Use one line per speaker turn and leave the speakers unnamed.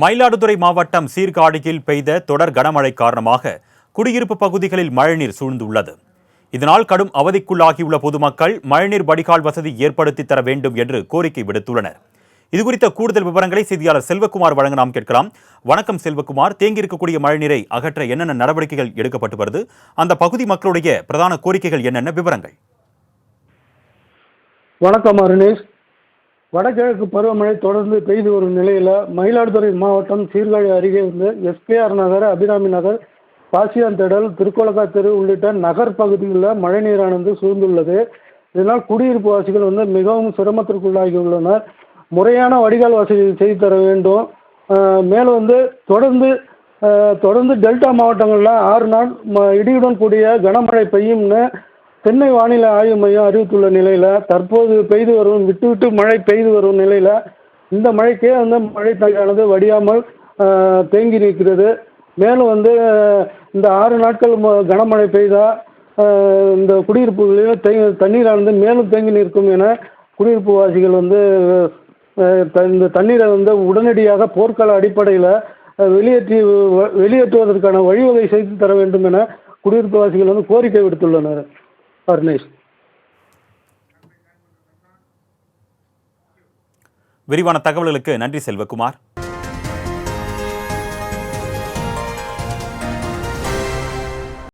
மயிலாடுதுறை மாவட்டம் சீர்காழியில் பெய்த தொடர் கனமழை காரணமாக குடியிருப்பு பகுதிகளில் மழைநீர் சூழ்ந்துள்ளது. இதனால் கடும் அவதிக்குள்ளாகியுள்ள பொதுமக்கள் மழைநீர் வடிகால் வசதி ஏற்படுத்தி தர வேண்டும் என்று கோரிக்கை விடுத்துள்ளனர். இதுகுறித்த கூடுதல் விவரங்களை செய்தியாளர் செல்வகுமார் வழங்க நாம் கேட்கலாம். வணக்கம் செல்வகுமார், தேங்கியிருக்கக்கூடிய மழைநீரை அகற்ற என்னென்ன நடவடிக்கைகள் எடுக்கப்பட்டு வருது? அந்த பகுதி மக்களுடைய பிரதான கோரிக்கைகள் என்னென்ன விவரங்கள்?
வணக்கம் அருணேஷ். வடகிழக்கு பருவமழை தொடர்ந்து பெய்து வரும் நிலையில் மயிலாடுதுறை மாவட்டம் சீர்காழி அருகே இருந்து எஸ்கேஆர் நகர், அபிராமி நகர், பாசியான் திடல், திருக்கோலக்கா தெரு உள்ளிட்ட நகர் பகுதிகளில் மழைநீரானது சூழ்ந்துள்ளது. இதனால் குடியிருப்பு வாசிகள் மிகவும் சிரமத்திற்குள்ளாகியுள்ளனர். முறையான வடிகால் வசதி செய்து தர வேண்டும். மேலும் தொடர்ந்து டெல்டா மாவட்டங்களில் 6 நாள் இடியுடன் கூடிய கனமழை பெய்யும்னு சென்னை வானிலை ஆய்வு மையம் அறிவித்துள்ள நிலையில் தற்போது விட்டு மழை பெய்து வரும் நிலையில் இந்த மழைக்கே மழை தண்ணீரானது வடியாமல் தேங்கி நிற்கிறது. மேலும் இந்த 6 நாட்கள் கனமழை பெய்தால் இந்த குடியிருப்புகளில் தண்ணீரானது மேலும் தேங்கி நிற்கும் என குடியிருப்பு வாசிகள் இந்த தண்ணீரை உடனடியாக போர்க்கால அடிப்படையில் வெளியேற்றுவதற்கான வழிவகை செய்து தர வேண்டும் என குடியிருப்பு வாசிகள் கோரிக்கை விடுத்துள்ளனர். அருணேஷ்,
விரிவான தகவல்களுக்கு நன்றி செல்வகுமார்.